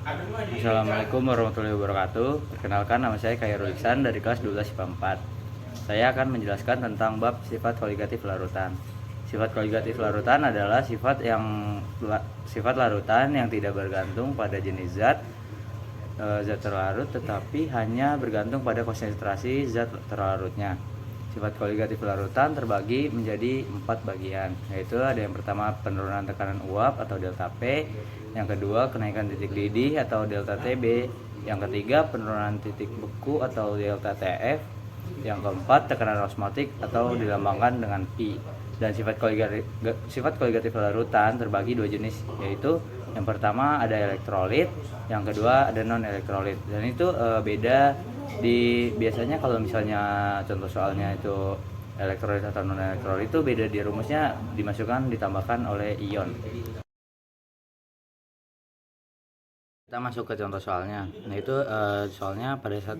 Assalamualaikum warahmatullahi wabarakatuh. Perkenalkan, nama saya Khairul Iksan dari kelas 12 IPA 4. Saya akan menjelaskan tentang bab sifat koligatif larutan. Sifat koligatif larutan adalah sifat larutan yang tidak bergantung pada jenis zat terlarut, tetapi hanya bergantung pada konsentrasi zat terlarutnya. Sifat koligatif larutan terbagi menjadi 4 bagian, yaitu ada yang pertama penurunan tekanan uap atau delta P, yang kedua kenaikan titik didih atau delta TB, yang ketiga penurunan titik beku atau delta TF, yang keempat tekanan osmotik atau dilambangkan dengan P. Dan sifat koligatif larutan terbagi dua jenis, yaitu yang pertama ada elektrolit, yang kedua ada non elektrolit. Dan itu beda di biasanya kalau misalnya contoh soalnya itu elektrolit atau non elektrolit, itu beda di rumusnya, dimasukkan ditambahkan oleh ion. Kita masuk ke contoh soalnya. Nah, itu soalnya pada saat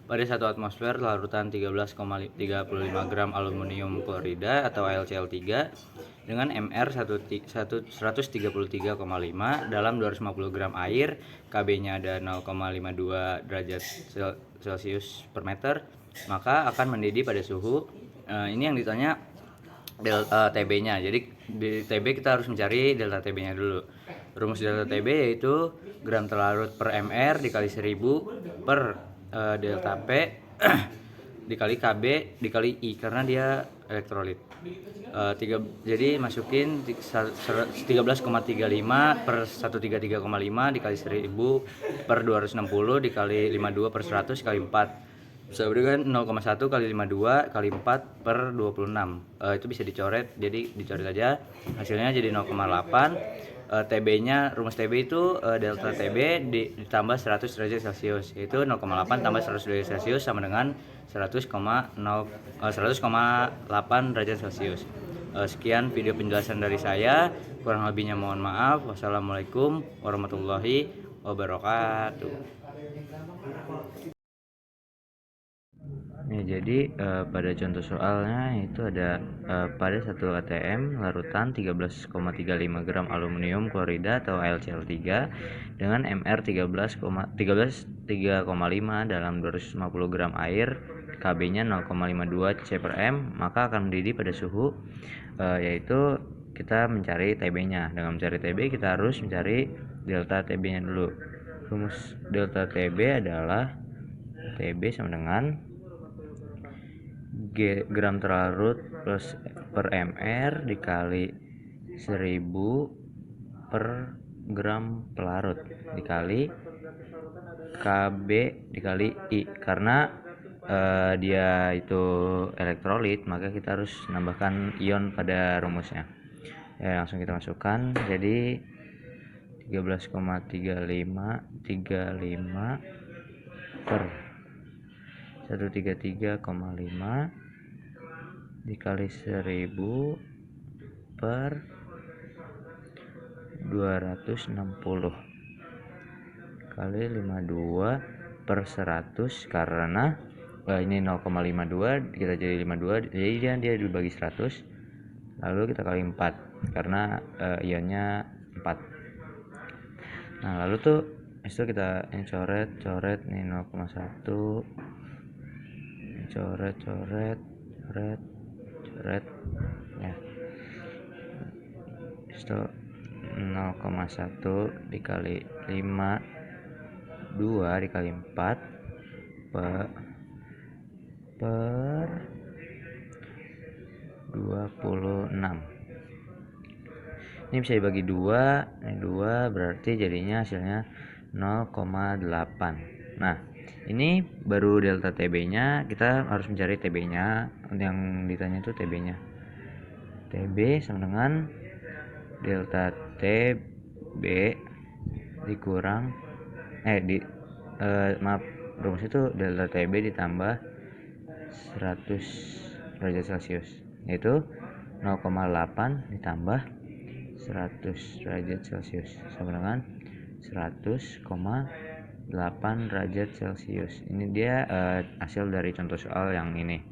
pada 1 atmosfer larutan 13,35 gram aluminium klorida atau AlCl3 dengan Mr 133,5 dalam 250 gram air, Kb-nya ada 0,52 derajat Celcius per meter, maka akan mendidih pada suhu ini yang ditanya delta TB-nya. Jadi di TB kita harus mencari delta TB-nya dulu. Rumus delta TB yaitu gram terlarut per mr dikali 1000 per delta P dikali Kb dikali I karena dia elektrolit. Jadi masukin 13,35 per 133,5 dikali 1000 per 260 dikali 52 per 100 kali 4 bisa berikan 0,1 kali 52 kali 4 per 26. Itu bisa dicoret, jadi dicoret aja, hasilnya jadi 0,8. TB-nya, rumus TB itu delta TB ditambah 100 derajat Celcius, yaitu 0,8 tambah 100 derajat Celcius sama dengan 100,8 derajat Celcius. Sekian video penjelasan dari saya, kurang lebihnya mohon maaf. Wassalamualaikum warahmatullahi wabarakatuh. Jadi pada contoh soalnya itu ada pada satu ATM larutan 13,35 gram aluminium klorida atau AlCl3 dengan Mr 3,5 dalam 250 gram air, Kb-nya 0,52 C per M, maka akan mendidih pada suhu yaitu kita mencari TB-nya. Dengan mencari TB kita harus mencari delta TB-nya dulu. Rumus delta TB adalah TB sama dengan gram terlarut plus per mr dikali 1000 per gram pelarut dikali Kb dikali I. Karena dia itu elektrolit, maka kita harus menambahkan ion pada rumusnya. Langsung kita masukkan, jadi 13,35 per 133,5 dikali 1000 per 260 kali 52 per 100, karena ini 0,52 kita jadi 52, jadi dia dibagi 100, lalu kita kali 4 karena ionnya 4. Nah, lalu tuh itu kita ini coret nih 0,1, coret ya. Itu 0,1 dikali 5, 2 dikali 4 per 26. Ini bisa dibagi 2, ini 2 berarti jadinya hasilnya 0,8. Nah, ini baru delta TB-nya, kita harus mencari TB-nya. Yang ditanya itu TB-nya. TB sama dengan delta TB dikurang rumus itu delta TB ditambah 100 derajat Celcius, yaitu 0,8 ditambah 100 derajat Celcius sama dengan 100,8 derajat Celcius. Ini dia hasil dari contoh soal yang ini.